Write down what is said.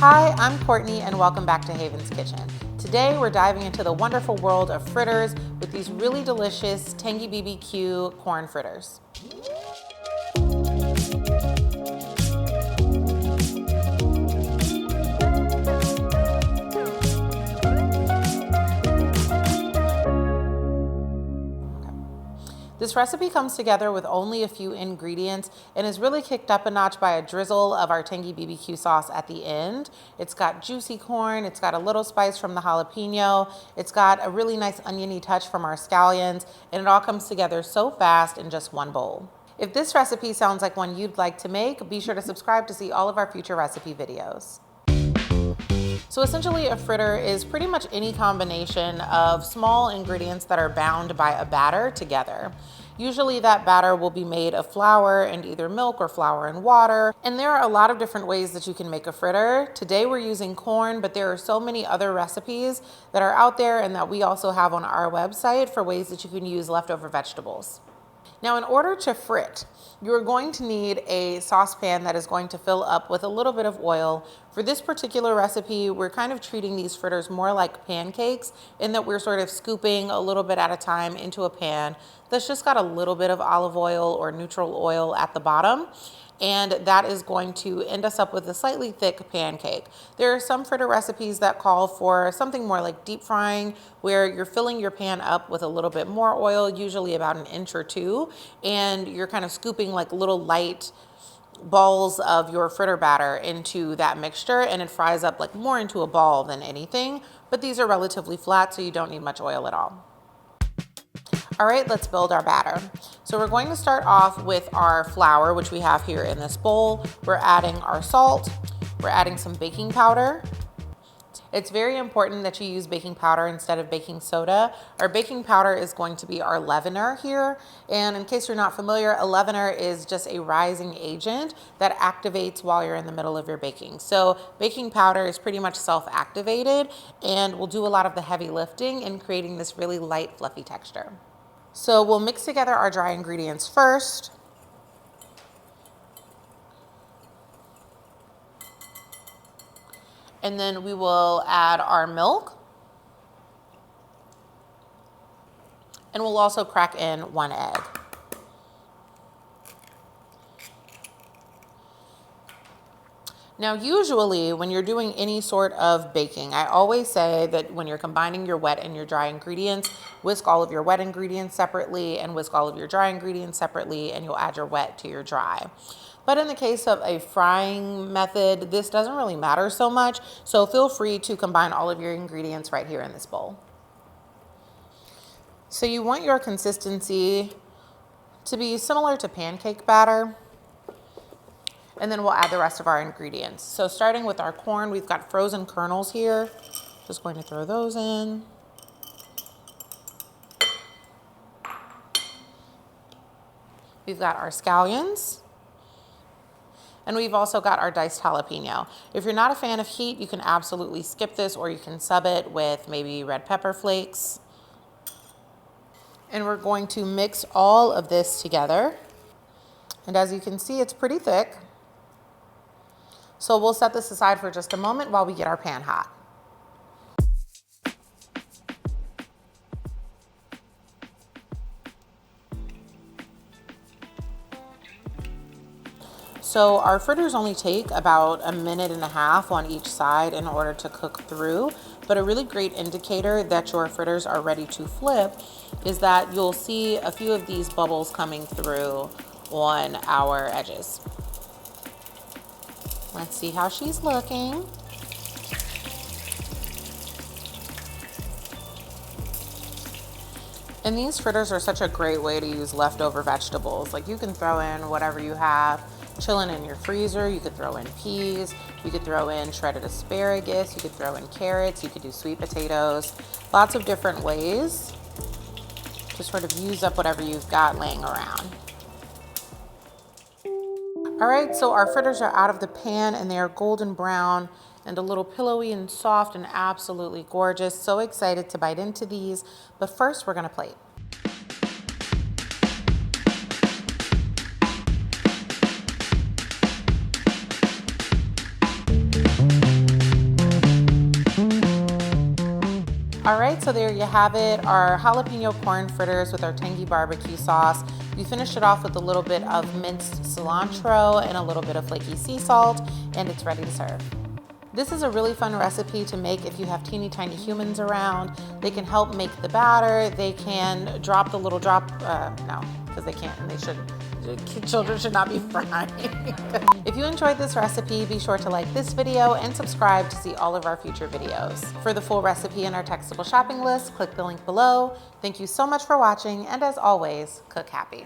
Hi, I'm Courtney and welcome back to Haven's Kitchen. Today we're diving into the wonderful world of fritters with these really delicious Tangy BBQ corn fritters. This recipe comes together with only a few ingredients and is really kicked up a notch by a drizzle of our Tangy BBQ sauce at the end. It's got juicy corn, it's got a little spice from the jalapeno, it's got a really nice oniony touch from our scallions, and it all comes together so fast in just one bowl. If this recipe sounds like one you'd like to make, be sure to subscribe to see all of our future recipe videos. So essentially a fritter is pretty much any combination of small ingredients that are bound by a batter together. Usually that batter will be made of flour and either milk or flour and water. And there are a lot of different ways that you can make a fritter. Today we're using corn, but there are so many other recipes that are out there and that we also have on our website for ways that you can use leftover vegetables. Now, in order to frit, you're going to need a saucepan that is going to fill up with a little bit of oil. For this particular recipe, we're kind of treating these fritters more like pancakes in that we're sort of scooping a little bit at a time into a pan that's just got a little bit of olive oil or neutral oil at the bottom. And that is going to end us up with a slightly thick pancake. There are some fritter recipes that call for something more like deep frying, where you're filling your pan up with a little bit more oil, usually about an inch or two, and you're kind of scooping like little light balls of your fritter batter into that mixture, and it fries up like more into a ball than anything. But these are relatively flat, so you don't need much oil at all. All right, let's build our batter. So we're going to start off with our flour, which we have here in this bowl. We're adding our salt. We're adding some baking powder. It's very important that you use baking powder instead of baking soda. Our baking powder is going to be our leavener here. And in case you're not familiar, a leavener is just a rising agent that activates while you're in the middle of your baking. So baking powder is pretty much self-activated and will do a lot of the heavy lifting in creating this really light, fluffy texture. So we'll mix together our dry ingredients first. And then we will add our milk. And we'll also crack in 1 egg. Now, usually when you're doing any sort of baking, I always say that when you're combining your wet and your dry ingredients, whisk all of your wet ingredients separately and whisk all of your dry ingredients separately, and you'll add your wet to your dry. But in the case of a frying method, this doesn't really matter so much, so feel free to combine all of your ingredients right here in this bowl. So you want your consistency to be similar to pancake batter. And then we'll add the rest of our ingredients. So starting with our corn, we've got frozen kernels here. Just going to throw those in. We've got our scallions. And we've also got our diced jalapeno. If you're not a fan of heat, you can absolutely skip this, or you can sub it with maybe red pepper flakes. And we're going to mix all of this together. And as you can see, it's pretty thick. So we'll set this aside for just a moment while we get our pan hot. So our fritters only take about 1.5 minutes on each side in order to cook through, but a really great indicator that your fritters are ready to flip is that you'll see a few of these bubbles coming through on our edges. Let's see how she's looking. And these fritters are such a great way to use leftover vegetables. Like, you can throw in whatever you have chilling in your freezer. You could throw in peas, you could throw in shredded asparagus, you could throw in carrots, you could do sweet potatoes, lots of different ways to sort of use up whatever you've got laying around. All right, so our fritters are out of the pan and they are golden brown and a little pillowy and soft and absolutely gorgeous. So excited to bite into these, but first we're gonna plate. All right, so there you have it, our jalapeno corn fritters with our tangy barbecue sauce. We finished it off with a little bit of minced cilantro and a little bit of flaky sea salt, and it's ready to serve. This is a really fun recipe to make if you have teeny tiny humans around. They can help make the batter. They can drop the little no, because they can't and they shouldn't. Children should not be frying. If you enjoyed this recipe, be sure to like this video and subscribe to see all of our future videos. For the full recipe and our textable shopping list, click the link below. Thank you so much for watching, and as always, cook happy.